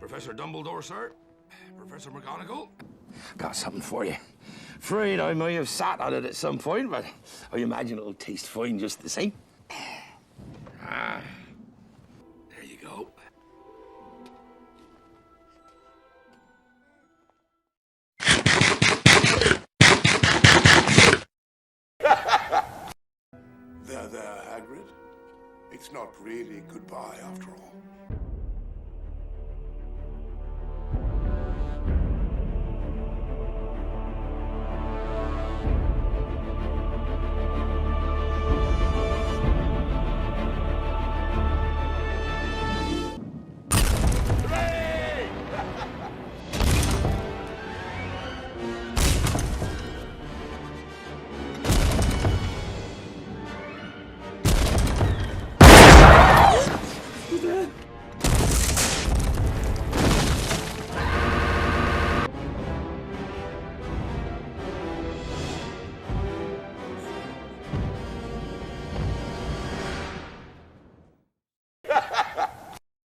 Professor Dumbledore, sir? Professor McGonagall? Got something for you. Afraid I may have sat on it at some point, but I imagine it'll taste fine just the same. There you go. There, Hagrid. It's not really goodbye after all.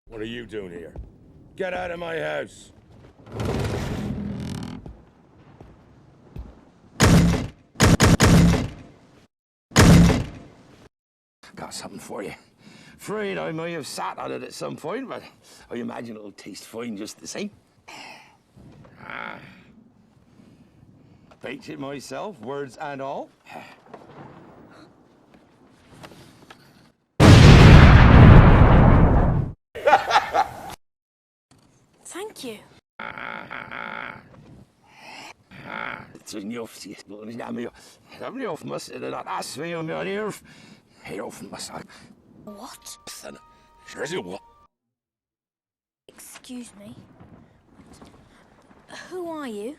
What are you doing here? Get out of my house! Got something for you. Afraid I may have sat on it at some point, but I imagine it'll taste fine just the same. Baked it myself, words and all. Thank you. Het is niet of ze niet aan mij. Dat niet of must het dat as we om je hier. Hey, of must I? What? Son, sure what? Excuse me. Who are you?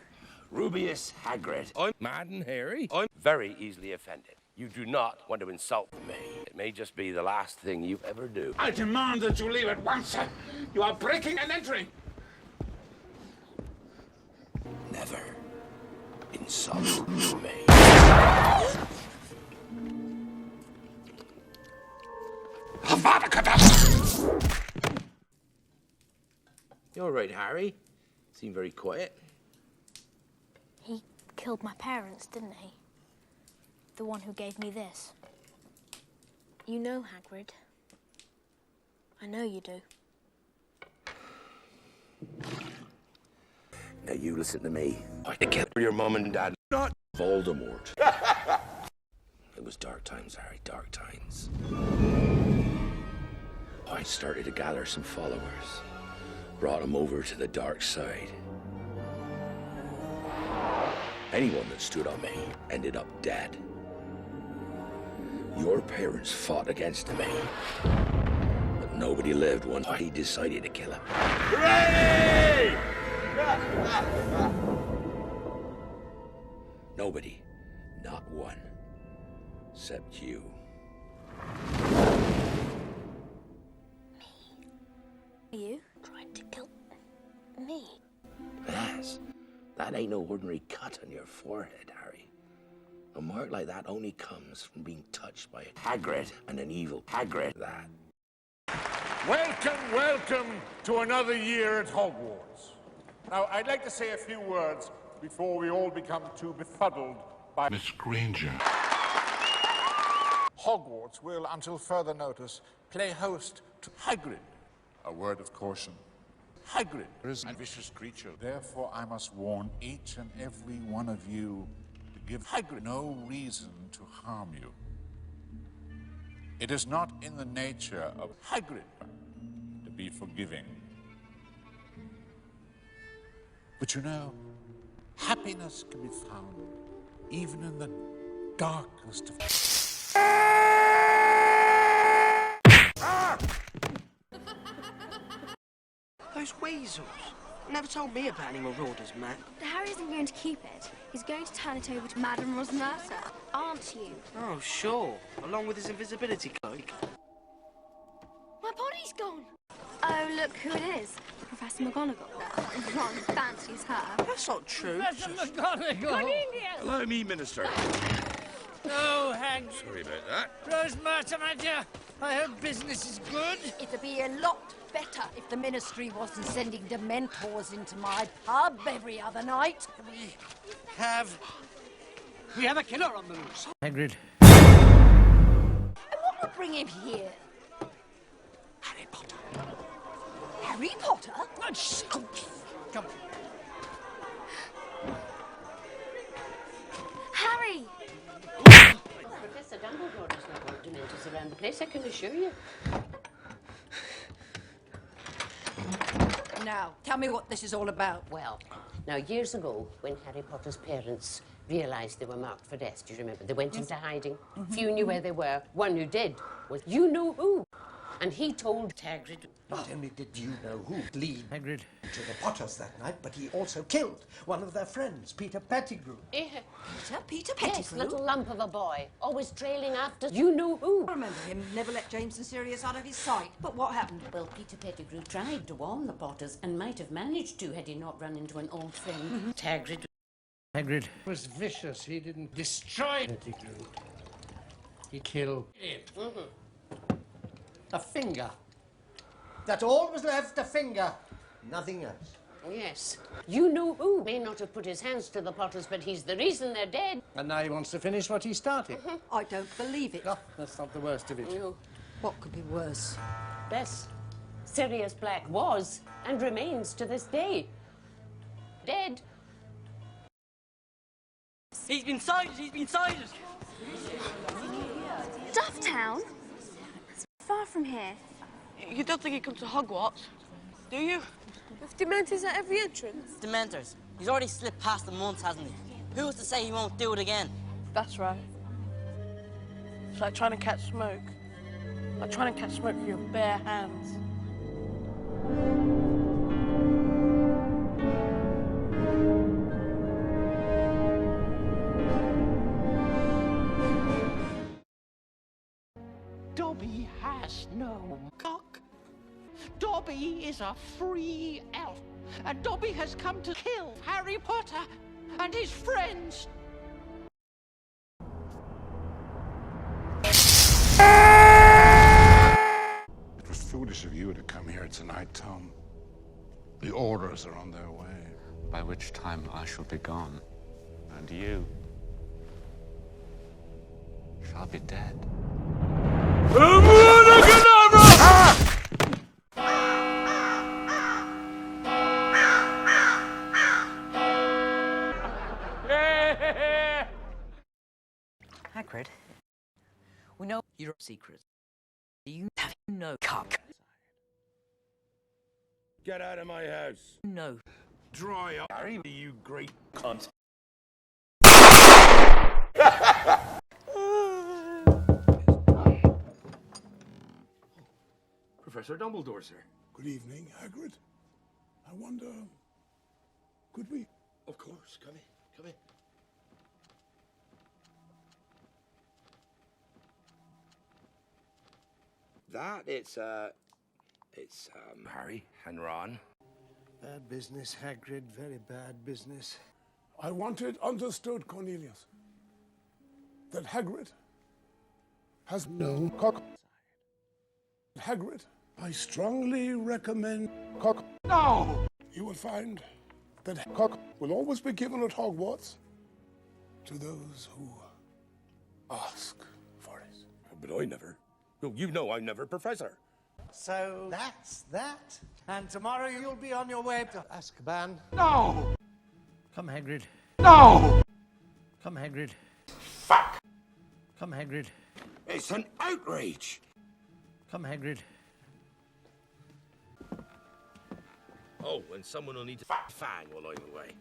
Rubius Hagrid. I'm mad and hairy. I'm very easily offended. You do not want to insult me. It may just be the last thing you ever do. I demand that you leave at once, sir. You are breaking and entering. Never insult me. You're right, Harry. Seem very quiet. He killed my parents, didn't he? The one who gave me this. You know, Hagrid. I know you do. Now you listen to me. I killed your mum and dad, not Voldemort. It was dark times, Harry, dark times. I started to gather some followers. Brought them over to the dark side. Anyone that stood on me ended up dead. Your parents fought against me. But nobody lived when I decided to kill him. Hooray! Nobody. Not one. Except you. You tried to kill me? Yes. That ain't no ordinary cut on your forehead, Harry. A mark like that only comes from being touched by a Hagrid and an evil Hagrid. That. Welcome, welcome to another year at Hogwarts. Now, I'd like to say a few words before we all become too befuddled by Miss Granger. Hogwarts will, until further notice, play host to Hagrid. A word of caution. Hagrid is a vicious creature. Therefore, I must warn each and every one of you to give Hagrid no reason to harm you. It is not in the nature of Hagrid to be forgiving. But you know, happiness can be found even in the darkest of... Those weasels. Never told me about any marauders, Matt. Harry isn't going to keep it. He's going to turn it over to Madame Rosmerta, aren't you? Oh, sure. Along with his invisibility cloak. My body's gone. Oh, look who it is. Professor McGonagall. Ron fancies her. That's not true. Professor McGonagall! Allow me, Minister. Oh, hang... Sorry about that. Rosmerta, my dear, I hope business is good. It'd be a lot better if the Ministry wasn't sending Dementors into my pub every other night. We have a killer on the loose. Hagrid. And what would bring him here? Harry Potter. Harry Potter? Come. Harry! Professor Dumbledore does not want Dementors around the place, I can assure you. Now, tell me what this is all about. Well, now years ago, when Harry Potter's parents realised they were marked for death, do you remember? They went into hiding. Few knew where they were. One who did was you-know-who. And he told Hagrid... Not only did you know who lead Hagrid. to the Potters that night, but he also killed one of their friends, Peter Pettigrew. Peter Pettigrew? Yes, little lump of a boy, always trailing after you-know-who. I remember him never let James and Sirius out of his sight. But what happened? Well, Peter Pettigrew tried to warn the Potters and might have managed to had he not run into an old friend, Hagrid. Hagrid. He was vicious. He didn't destroy Pettigrew. He killed it. A finger. That's all was left, a finger. Nothing else. Yes. You-know-who may not have put his hands to the Potters, but he's the reason they're dead. And now he wants to finish what he started. I don't believe it. No, that's not the worst of it. No. What could be worse? Yes, Sirius Black was and remains to this day dead. He's been sighted! He's been sighted! Dufftown? It's far from here. You don't think he comes to Hogwarts, do you? With Dementors at every entrance? Dementors. He's already slipped past them once, hasn't he? Who's to say he won't do it again? That's right. It's like trying to catch smoke. Like trying to catch smoke with your bare hands. Dobby has no cock. Dobby is a free elf, and Dobby has come to kill Harry Potter and his friends. It was foolish of you to come here tonight, Tom. The orders are on their way. By which time I shall be gone, and you shall be dead. Hagrid, we know your secrets. Do you have no cock? Get out of my house. No. Dry up, Harry, you great cunt. Professor Dumbledore, sir. Good evening, Hagrid. I wonder, could we? Of course, come in, come in. It's Harry and Ron. Bad business, Hagrid. Very bad business. I want it understood, Cornelius, that Hagrid has no cock. Hagrid, I strongly recommend cock. No! You will find that cock will always be given at Hogwarts to those who ask for it. But I never. No, you know I'm never Professor. So that's that. And tomorrow you'll be on your way to Azkaban. No! Come, Hagrid. No! Come, Hagrid. Fuck! Come, Hagrid. It's an outrage! Come, Hagrid. Oh, and someone will need to fang while I'm away.